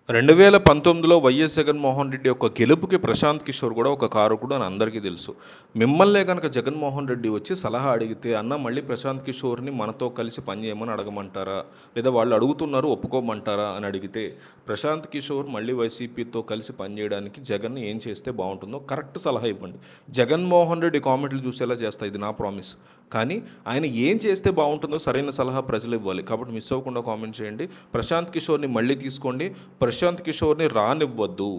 2019లో YS Jaganmohan Reddy యొక్క గెలుపుకి ప్రశాంత్ కిషోర్ కూడా ఒక కారకుడు అని అందరికీ తెలుసు. మిమ్మల్నే గనక జగన్మోహన్ రెడ్డి వచ్చి సలహా అడిగితే, "అన్న మళ్ళీ ప్రశాంత్ కిషోర్‌ని మనతో కలిసి పనిచేయమని అడగమంటారా? లేదా వాళ్ళు అడుగుతున్నారు ఒప్పుకోమంటారా?" అని అడిగితే, ప్రశాంత్ కిషోర్ మళ్ళీ వైసీపీతో కలిసి పనిచేయడానికి జగన్ ఏం చేస్తే బావుంటుందో కరెక్ట్ సలహా ఇవ్వండి. జగన్మోహన్ రెడ్డి కామెంట్లు చూసేలా చేస్తా, ఇది నా ప్రామిస్. కానీ ఆయన ఏం చేస్తే బావుంటుందో సరైన సలహా ప్రజలు ఇవ్వాలి. కాబట్టి మిస్ అవ్వకుండా కామెంట్ చేయండి. ప్రశాంత్ కిషోర్‌ని మళ్ళీ తీసుకోండి. ప్రశాంత్ కిషోర్‌ని రానివ్వద్దు.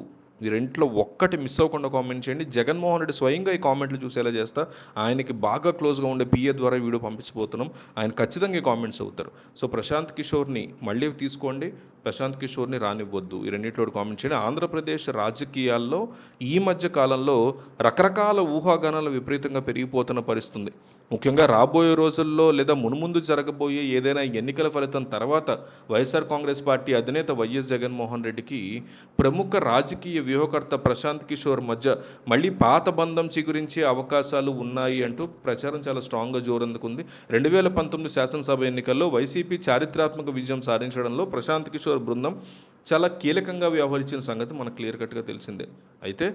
ఈ రెండిట్లో ఒక్కటి మిస్ అవ్వకుండా కామెంట్ చేయండి. జగన్మోహన్ రెడ్డి స్వయంగా ఈ కామెంట్లు చూసేలా చేస్తా. ఆయనకి బాగా క్లోజ్‌గా ఉండే పీఏ ద్వారా వీడియో పంపించబోతున్నాం. ఆయన ఖచ్చితంగా ఈ కామెంట్స్ అవుతారు. సో ప్రశాంత్ కిషోర్‌ని మళ్ళీ తీసుకోండి. ప్రశాంత్ కిషోర్‌ని రానివ్వద్దు. ఈ రెండిట్లో కామెంట్ చేయండి. ఆంధ్రప్రదేశ్ రాజకీయాల్లో ఈ మధ్య కాలంలో రకరకాల ఊహాగానాలు విపరీతంగా పెరిగిపోతున్న పరిస్థితి ఉంది. ముఖ్యంగా రాబోయే రోజుల్లో లేదా మునుముందు జరగబోయే ఏదైనా ఎన్నికల ఫలితం తర్వాత వైఎస్ఆర్ కాంగ్రెస్ పార్టీ అధినేత వైఎస్ జగన్మోహన్ రెడ్డికి ప్రముఖ రాజకీయ వ్యూహకర్త ప్రశాంత్ కిషోర్ మధ్య మళ్ళీ పాత బంధం చిగురించే అవకాశాలు ఉన్నాయి అంటూ ప్రచారం చాలా స్ట్రాంగ్గా జోరందుకుంది. 2019 శాసనసభ ఎన్నికల్లో వైసీపీ చారిత్రాత్మక విజయం సాధించడంలో ప్రశాంత్ కిషోర్ బృందం చాలా కీలకంగా వ్యవహరించిన సంగతి మనకు క్లియర్ కట్గా తెలిసిందే. అయితే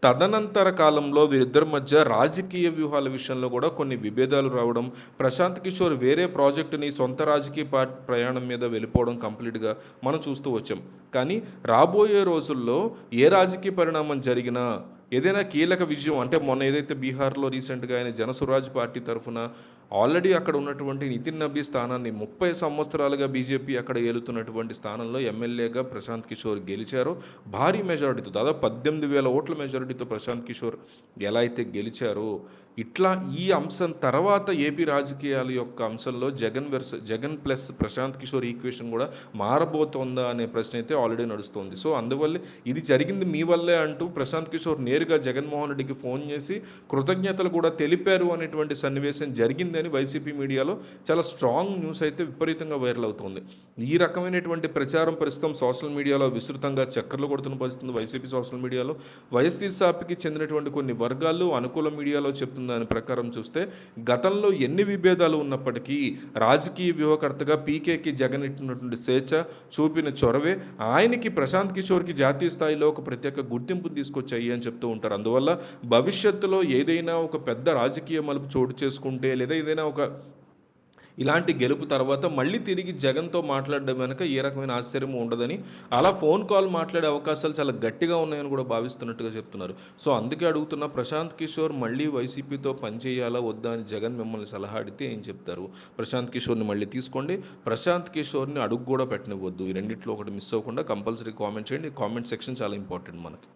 తదనంతర కాలంలో వీరిద్దరి మధ్య రాజకీయ వ్యూహాల విషయంలో కూడా కొన్ని విభేదాలు రావడం, ప్రశాంత్ కిషోర్ వేరే ప్రాజెక్టుని సొంత రాజకీయ ప్రయాణం మీద వెళ్ళిపోవడం కంప్లీట్గా మనం చూస్తూ వచ్చాం. కానీ రాబోయే రోజుల్లో ఏ రాజకీయ పరిణామం జరిగినా, ఏదైనా కీలక విజయం అంటే మొన్న ఏదైతే బీహార్లో రీసెంట్గా ఆయన జనసురాజ్ పార్టీ తరఫున ఆల్రెడీ అక్కడ ఉన్నటువంటి నితిన్ నబీ స్థానాన్ని 30 సంవత్సరాలుగా బీజేపీ అక్కడ ఏలుతున్నటువంటి స్థానంలో ఎమ్మెల్యేగా ప్రశాంత్ కిషోర్ గెలిచారో భారీ మెజారిటీతో, దాదాపు 18,000 ఓట్ల మెజారిటీతో ప్రశాంత్ కిషోర్ ఎలా అయితే గెలిచారో, ఇట్లా ఈ అంశం తర్వాత ఏపీ రాజకీయాల యొక్క అంశంలో జగన్ ప్లస్ ప్రశాంత్ కిషోర్ ఈక్వేషన్ కూడా మారబోతోందా అనే ప్రశ్న అయితే ఆల్రెడీ నడుస్తోంది. సో అందువల్లే ఇది జరిగింది మీ వల్లే అంటూ ప్రశాంత్ కిషోర్ నేరుగా జగన్మోహన్ రెడ్డికి ఫోన్ చేసి కృతజ్ఞతలు కూడా తెలిపారు అనేటువంటి సన్నివేశం జరిగిందని వైసీపీ మీడియాలో చాలా స్ట్రాంగ్ న్యూస్ అయితే విపరీతంగా వైరల్ అవుతుంది. ఈ రకమైనటువంటి ప్రచారం ప్రస్తుతం సోషల్ మీడియాలో విస్తృతంగా చక్కర్లు కొడుతున్న పరిస్థితుంది. వైసీపీ సోషల్ మీడియాలో వైఎస్ఆర్సీపీకి చెందినటువంటి కొన్ని వర్గాలు అనుకూల మీడియాలో చెప్తున్న దాని ప్రకారం చూస్తే గతంలో ఎన్ని విభేదాలు ఉన్నప్పటికీ రాజకీయ వ్యూహకర్తగా పీకేకి జగన్ ఇచ్చినటువంటి స్వేచ్ఛ, చూపిన చొరవే ఆయనకి ప్రశాంత్ కిషోర్కి జాతీయ స్థాయిలో ఒక ప్రత్యేక గుర్తింపు తీసుకొచ్చాయి అని చెప్తూ ఉంటారు. అందువల్ల భవిష్యత్తులో ఏదైనా ఒక పెద్ద రాజకీయ మలుపు చోటు చేసుకుంటే లేదా ఏదైనా ఒక ఇలాంటి గెలుపు తర్వాత మళ్ళీ తిరిగి జగన్తో మాట్లాడడం వెనక ఏ రకమైన ఆశ్చర్యం ఉండదని, అలా ఫోన్ కాల్ మాట్లాడే అవకాశాలు చాలా గట్టిగా ఉన్నాయని కూడా భావిస్తున్నట్టుగా చెప్తున్నారు. సో అందుకే అడుగుతున్న, ప్రశాంత్ కిషోర్ మళ్ళీ వైసీపీతో పనిచేయాలా వద్దా అని జగన్ మిమ్మల్ని సలహా అడిగితే ఏం చెప్తారు? ప్రశాంత్ కిషోర్ని మళ్ళీ తీసుకోండి. ప్రశాంత్ కిషోర్ని అడుగు కూడా పెట్టనివ్వద్దు. ఈ రెండిట్లో ఒకటి మిస్ అవ్వకుండా కంపల్సరీ కామెంట్ చేయండి. కామెంట్ సెక్షన్ చాలా ఇంపార్టెంట్ మనకి.